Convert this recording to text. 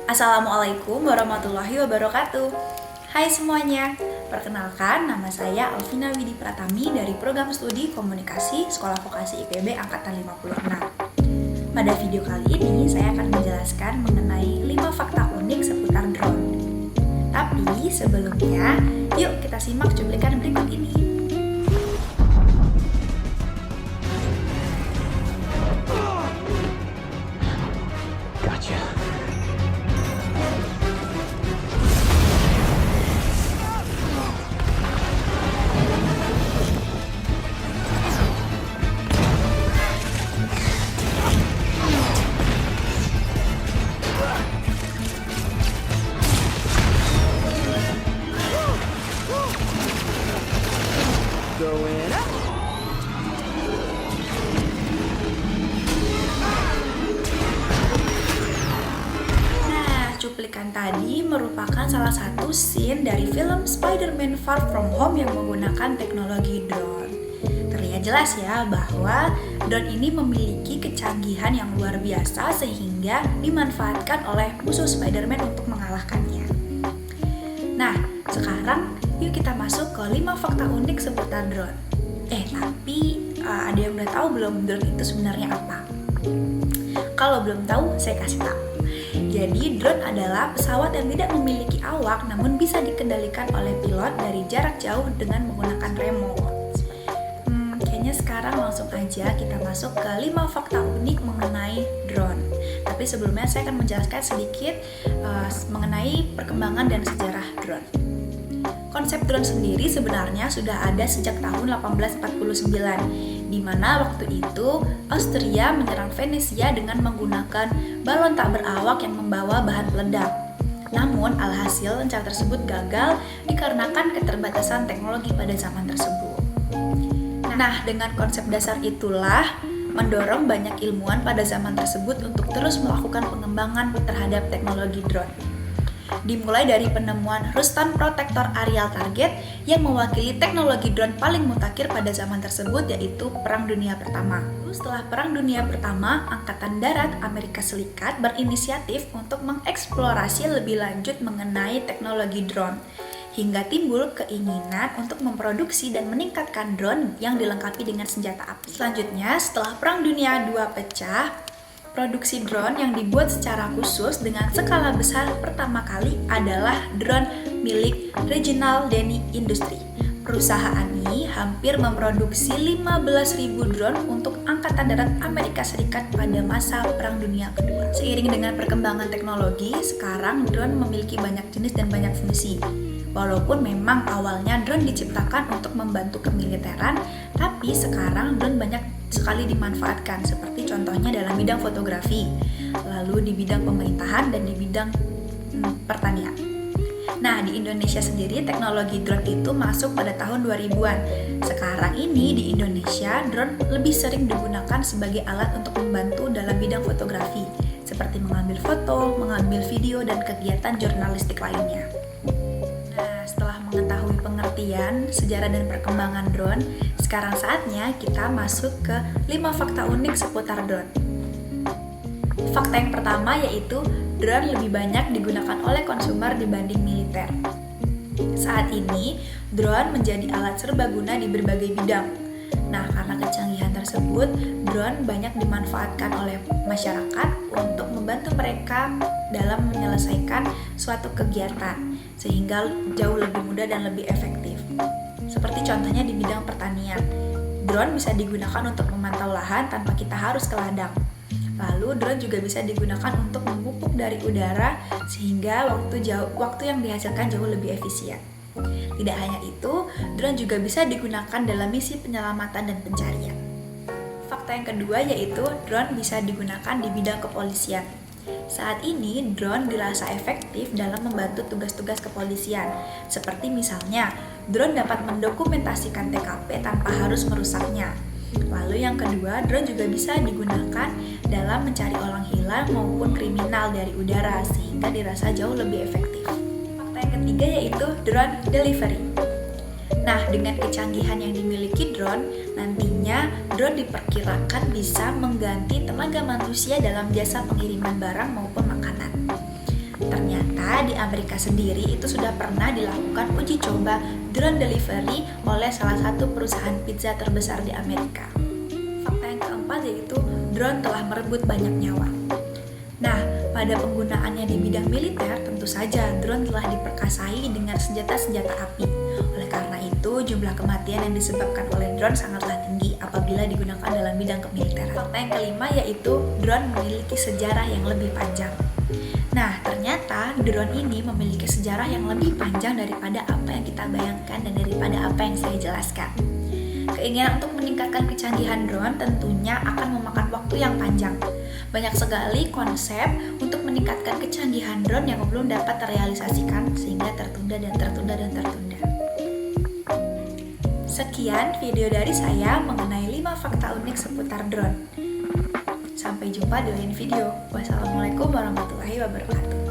Assalamualaikum warahmatullahi wabarakatuh. Hai semuanya, perkenalkan nama saya Alvina Widi Pratami dari Program Studi Komunikasi Sekolah Vokasi IPB Angkatan 56. Pada video kali ini saya akan menjelaskan mengenai 5 fakta unik seputar drone. Tapi sebelumnya, yuk kita simak cuplikan berikut ini. Cuplikan tadi merupakan salah satu scene dari film Spider-Man Far From Home yang menggunakan teknologi drone. Terlihat jelas ya bahwa drone ini memiliki kecanggihan yang luar biasa sehingga dimanfaatkan oleh musuh Spider-Man untuk mengalahkannya. Nah, sekarang yuk kita masuk ke 5 fakta unik seputar drone. Tapi ada yang udah tahu belum drone itu sebenarnya apa? Kalau belum tahu, saya kasih tahu. Jadi drone adalah pesawat yang tidak memiliki awak namun bisa dikendalikan oleh pilot dari jarak jauh dengan menggunakan remote. Kayaknya sekarang langsung aja kita masuk ke 5 fakta unik mengenai drone. Tapi sebelumnya saya akan menjelaskan sedikit mengenai perkembangan dan sejarah drone. Konsep drone sendiri sebenarnya sudah ada sejak tahun 1849, di mana waktu itu Austria menyerang Venesia dengan menggunakan balon tak berawak yang membawa bahan peledak. Namun alhasil rencana tersebut gagal dikarenakan keterbatasan teknologi pada zaman tersebut. Nah, dengan konsep dasar itulah mendorong banyak ilmuwan pada zaman tersebut untuk terus melakukan pengembangan terhadap teknologi drone. Dimulai dari penemuan Rustan Protector Aerial Target yang mewakili teknologi drone paling mutakhir pada zaman tersebut, yaitu Perang Dunia Pertama. Setelah Perang Dunia Pertama, Angkatan Darat Amerika Serikat berinisiatif untuk mengeksplorasi lebih lanjut mengenai teknologi drone, hingga timbul keinginan untuk memproduksi dan meningkatkan drone yang dilengkapi dengan senjata api. Selanjutnya, setelah Perang Dunia II pecah, produksi drone yang dibuat secara khusus dengan skala besar pertama kali adalah drone milik Reginald Denny Industries. Perusahaan ini hampir memproduksi 15.000 drone untuk Angkatan Darat Amerika Serikat pada masa Perang Dunia Kedua. Seiring dengan perkembangan teknologi, sekarang drone memiliki banyak jenis dan banyak fungsi. Walaupun memang awalnya drone diciptakan untuk membantu kemiliteran, tapi sekarang drone banyak sekali dimanfaatkan, seperti contohnya dalam bidang fotografi, lalu di bidang pemerintahan dan di bidang pertanian. Nah, di Indonesia sendiri teknologi drone itu masuk pada tahun 2000-an. Sekarang ini di Indonesia drone lebih sering digunakan sebagai alat untuk membantu dalam bidang fotografi, seperti mengambil foto, mengambil video, dan kegiatan jurnalistik lainnya. Setelah mengetahui pengertian, sejarah dan perkembangan drone, sekarang saatnya kita masuk ke 5 fakta unik seputar drone. Fakta yang pertama yaitu drone lebih banyak digunakan oleh konsumer dibanding militer. Saat ini, drone menjadi alat serbaguna di berbagai bidang. Nah, karena kecanggihan tersebut, drone banyak dimanfaatkan oleh masyarakat untuk membantu mereka dalam menyelesaikan suatu kegiatan, sehingga jauh lebih mudah dan lebih efektif. Seperti contohnya di bidang pertanian, drone bisa digunakan untuk memantau lahan tanpa kita harus ke ladang. Lalu drone juga bisa digunakan untuk memupuk dari udara sehingga waktu yang dihasilkan jauh lebih efisien. Tidak hanya itu, drone juga bisa digunakan dalam misi penyelamatan dan pencarian. Fakta yang kedua yaitu drone bisa digunakan di bidang kepolisian. Saat ini, drone dirasa efektif dalam membantu tugas-tugas kepolisian, seperti misalnya, drone dapat mendokumentasikan TKP tanpa harus merusaknya. Lalu yang kedua, drone juga bisa digunakan dalam mencari orang hilang maupun kriminal dari udara, sehingga dirasa jauh lebih efektif. Fakta yang ketiga yaitu drone delivery. Nah, dengan kecanggihan yang dimiliki drone, nantinya drone diperkirakan bisa mengganti tenaga manusia dalam jasa pengiriman barang maupun makanan. Ternyata di Amerika sendiri itu sudah pernah dilakukan uji coba drone delivery oleh salah satu perusahaan pizza terbesar di Amerika. Fakta yang keempat yaitu drone telah merebut banyak nyawa. Nah, pada penggunaannya di bidang militer, tentu saja drone telah diperkasai dengan senjata-senjata api. Oleh karena itu, jumlah kematian yang disebabkan oleh drone sangatlah tinggi apabila digunakan dalam bidang kemiliteran. Fakta yang kelima yaitu drone memiliki sejarah yang lebih panjang. Nah, ternyata drone ini memiliki sejarah yang lebih panjang daripada apa yang kita bayangkan dan daripada apa yang saya jelaskan. Keinginan untuk meningkatkan kecanggihan drone tentunya akan memakan waktu yang panjang. Banyak sekali konsep untuk meningkatkan kecanggihan drone yang belum dapat terrealisasikan sehingga tertunda. Sekian video dari saya mengenai 5 fakta unik seputar drone. Sampai jumpa di lain video. Wassalamualaikum warahmatullahi wabarakatuh.